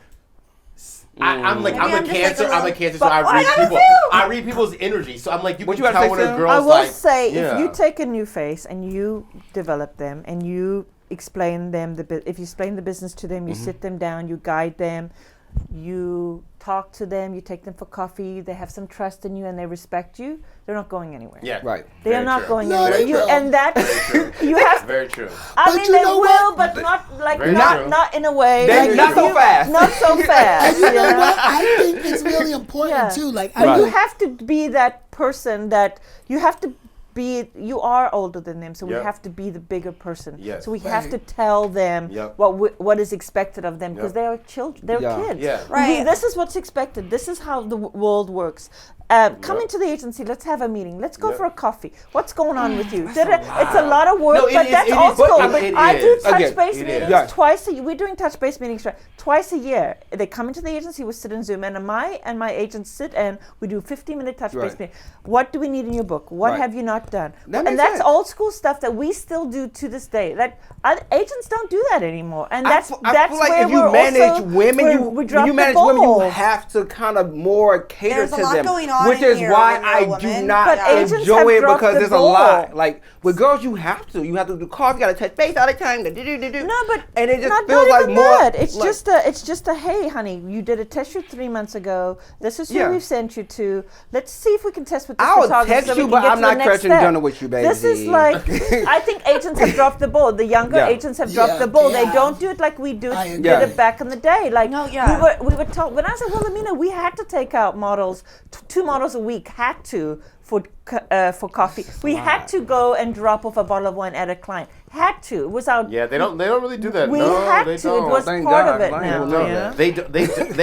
I'm like, I'm a cancer. I'm a cancer, so I read people's energy. So I'm like, you can tell when a girl's I will like. say, if you take a new face and you develop them and you explain them if you explain the business to them, you sit them down, you guide them, you talk to them, you take them for coffee, they have some trust in you and they respect you, they're not going anywhere. Yeah, right. They are not going No, anywhere. And that you have. Very true. I mean, they will, but not like not in a way. Not so fast. Not so fast. And you know what? I think it's really important too. Like, but you have to be that person that you have to be. You are older than them, so we have to be the bigger person. Yes. So we have to tell them what is expected of them because they are children. They're kids. Yeah. Right. This is what's expected. This is how the world works. Come into the agency. Let's have a meeting. Let's go for a coffee. What's going on with you? It's a lot of work, but that's old school. I do touch base meetings twice a year. We're doing touch base meetings twice a year. They come into the agency, we sit in Zoom, and my agents sit and we do 15-minute touch base meeting. What do we need in your book? What have you not done? And that's old school stuff that we still do to this day. That agents don't do that anymore. And that's I feel like where if you manage women, we drop you the manage ball. women, you have to kind of more cater There's to a lot them, going on which in is here why when you're a I woman. do not But agents enjoy have it dropped because the there's ball. a lot. Like with girls, you have to do coffee, you got to touch base all the time. No, but and it just not feels like even more. that. It's like, just a hey, honey, you did a test shoot 3 months ago. This is who Yeah. we've sent you to. Let's see if we can test with this I'll photographer text so we you, can but get I'm to not the next crashing step. dinner with you, baby. This is like, I think agents have dropped the ball. The younger agents have dropped the ball. They don't do it like we did it back in the day. Like we were told when I said, well, Amina, we had to take out models, 2 models a week, had to for coffee. We had to go and drop off a bottle of wine at a client. Had to. It was our. Yeah, they don't really do that. We no, had they to. Don't. It was Thank part God. of it Thank now. God. No, Yeah. they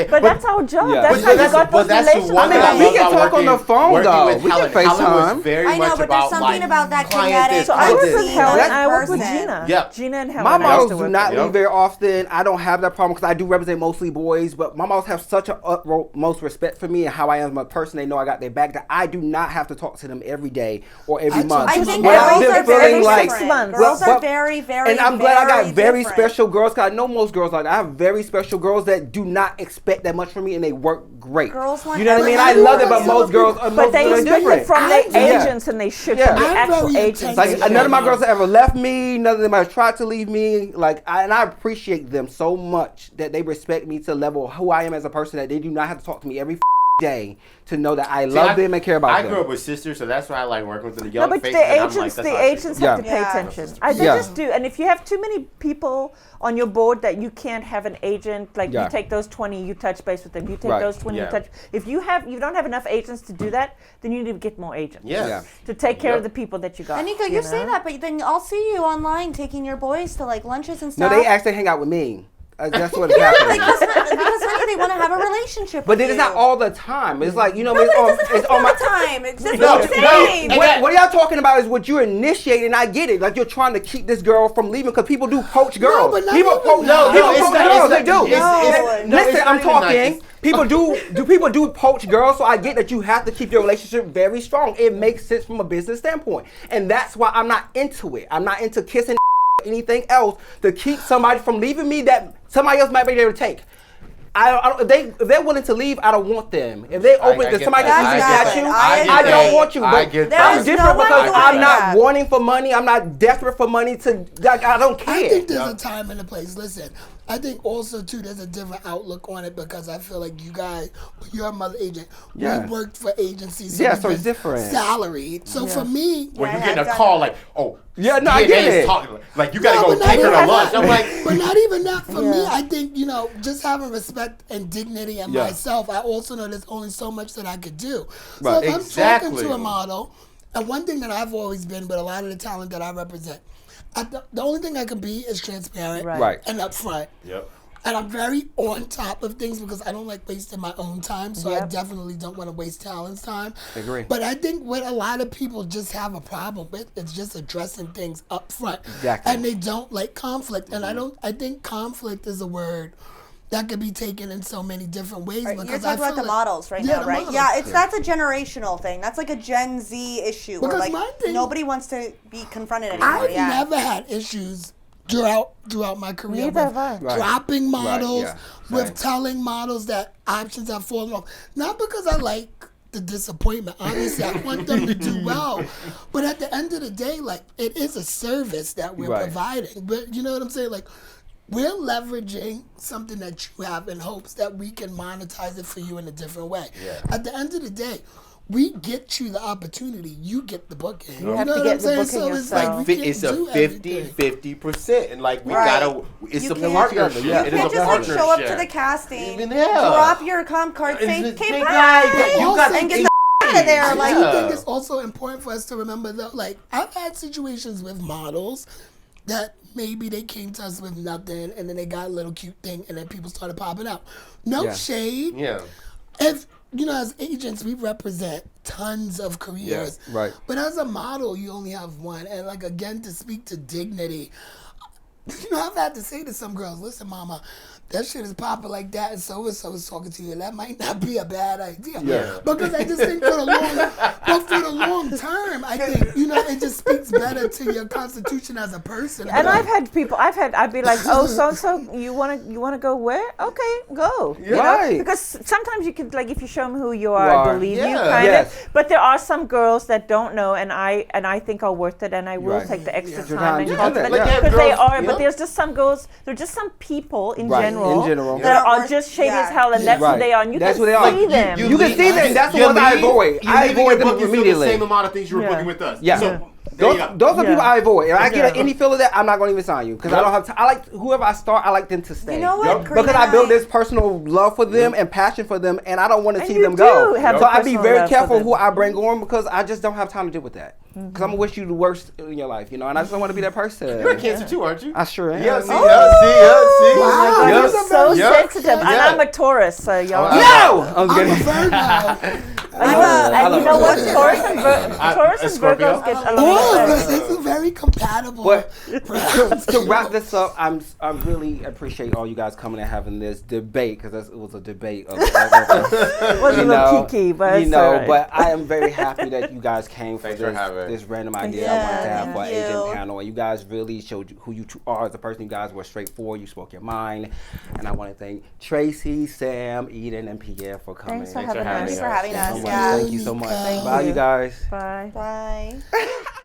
But that's our job. Yeah. That's But how we got those that's the relationships. one thing I mean, we can about talk on the phone, working though. with We can Helen. Helen FaceTime. was very I know, much but about there's something about that client kinetic. this, So I client work this. with Helen. I work with person. Gina. Yep. Gina and Helen. My I used models to do work not with. leave very often. I don't have that problem because I do represent mostly boys, but my models have such a utmost respect for me and how I am as a person. They know I got their back that I do not have to talk to them every day or every month. I think When I've girls been are feeling very like- different. Well, Girls are but- very, very, And I'm glad I got very different. special girls because I know most girls like that. I have very special girls that do not expect that much from me and they work great. Girls want you know what I mean? I everything. love it, but most girls are But they expect different. it from their agents and they should from the I'm actual very agents. Like intentional. none of my girls have ever left me. None of them have tried to leave me. Like and I appreciate them so much that they respect me to the level of who I am as a person. That they do not have to talk to me every day to know that I love them and care about I them. grew up with sisters, so that's why I like working with the young No, but faces. the and I'm agents, like, that's the how I agents feel. have to pay Yeah. attention. They Yeah. just do. And if you have too many people on your board that you can't have an agent, like you take those 20, you touch base with them. You take those 20, you touch. If you don't have enough agents to do that, then you need to get more agents. Yeah. To take care of the people that you got. And Nico, you say that, but then I'll see you online taking your boys to like lunches and No, stuff. they actually hang out with me. That's what is happening. because honey, they want to have a relationship. But with then it's you. not all the time. It's like, you know, No, but it doesn't it's have on to my be all the time. It's just No, what I'm saying. no. What y'all talking about is what you're initiating. I get it. Like you're trying to keep this girl from leaving because people do poach girls. but not People even poach. that. People No, it's poach not- girls. it's They do. not- it's- No. Listen, it's I'm not even talking. nice. People do poach girls, so I get that you have to keep your relationship very strong. It makes sense from a business standpoint, and that's why I'm not into it. I'm not into kissing anything else to keep somebody from leaving me that somebody else might be able to take. If they're willing to leave, I don't want them. If they open, if somebody that. can That's snatch you, valid. I don't want you. I But get that. I'm There's different no because one I'm doing not that. wanting for money. I'm not desperate for money to. Like, I don't I care. think there's a time and a place. Listen, I think also too there's a different outlook on it because I feel like you guys, you're a mother agent. Yeah. We worked for agencies. Yeah, we've so it's been different. Salaried. So for me, When Yeah, you're getting a I've call done like, oh, Yeah, no, I DNA get is it. talking. Like, you gotta No, go but not take her to even lunch. that. I'm like, but not even that. For me, Yeah. I think, you know, just having respect and dignity in Yeah. myself, I also know there's only so much that I could do. So Right. if I'm Exactly. talking to a model, and one thing that I've always been, but a lot of the talent that I represent, the only thing I can be is transparent Right. and upfront. yep. And I'm very on top of things because I don't like wasting my own time. So I Yep. definitely don't want to waste talent's time. Agree. But I think what a lot of people just have a problem with is just addressing things up front. Exactly. And they don't like conflict. And I think conflict is a word that could be taken in so many different ways. Right, Because you're I talking about feel the like- models right Yeah, now, the right? models. Yeah, that's a generational thing. That's like a Gen Z issue where Because like my thing- nobody wants to be confronted anymore. I've yeah. never had issues throughout my career Neither with have I. Right. dropping models, yeah. with Same. telling models that options have fallen off. Not because I like the disappointment. Obviously, I want them to do well. But at the end of the day, like, it is a service that we're Right. providing. But you know what I'm saying? Like, we're leveraging something that you have in hopes that we can monetize it for you in a different way. Yeah. At the end of the day, we get you the opportunity. You get the booking. You have know to what get I'm the saying? booking So it's like yourself. we can't It's a do 50-50%. And like, we Right. gotta, it's You a can't- partnership. Yeah. You It is can't a just like show up to partnership. the casting, Yeah. drop your comp card, say, It's- "Okay, hey, bye," guys, you got and get eight the out of there. I Like, do Yeah. think it's also important for us to remember that, like, I've had situations with models that maybe they came to us with nothing and then they got a little cute thing and then people started popping out. No Yeah. shade. Yeah. If, you know, as agents, we represent tons of careers. Yeah, right. But as a model, you only have one. And, like, again, to speak to dignity, you know, I've had to say to some girls, listen, mama, that shit is popping like that, and so-and-so is talking to you. That might not be a bad idea. Yeah. Because I just think for the long term, I think, you know, it just speaks better to your constitution as a person. And I'd be like, oh, so you wanna go where? Okay, go. You know? Right. Because sometimes you can, like, if you show them who you are, Right. believe you, Yeah. kind Yes. of. But there are some girls that don't know, and I think are worth it, and I will Right. take the extra Yeah. time and Yeah. cultivate Like, yeah, because they girls, are. you But know? there's just some girls. There are just some people in Right, general in general. that Yeah. are just shady as hell, and Yeah. that's who they are. And you That's can who they are. see them. You can see them. That's the You ones I leave- avoid. you I leave avoid your them book, you still immediately. the same amount of things you were Yeah. booking with us. Yeah. So, there you go. Those are Yeah. people I avoid. If I get Yeah. any feel of that, I'm not going to even sign you because I don't have. I like whoever I start. I like them to stay. you know what? Yup. Karina Because I and build this personal love for them and passion for them, and I don't want to And see you them go. do have So a I be personal very love for careful them. who I bring on because I just don't have time to deal with that. Because I'm gonna wish you the worst in your life, you know, and I just don't want to be that person. You're a Cancer too, aren't you? I sure am. Yeah, see, Wow. Oh, yeah, you're see. so Yup. sensitive, and Yeah. I'm a Taurus, so y'all. Oh, No, I'm I'm a kidding. Virgo. And you know what? Taurus and, Taurus a and Scorpio? Virgos get Oh, along this better. is very compatible. But to wrap this up, I really appreciate all you guys coming and having this debate because it was a debate. Of It was a little kiki, but you it's know. alright. But I am very happy that you guys came for Thanks for having. this random idea Yeah, I wanted to have thank for you. agent panel, and you guys really showed who you two are as a person. You guys were straightforward. You spoke your mind, and I want to thank Trecey, Sam, Eden, and Pierre for coming. Thanks for Thanks for having having us. Thanks for having Thank us. you so much. Yeah. Thank you so much. Bye, you guys. Bye. Bye.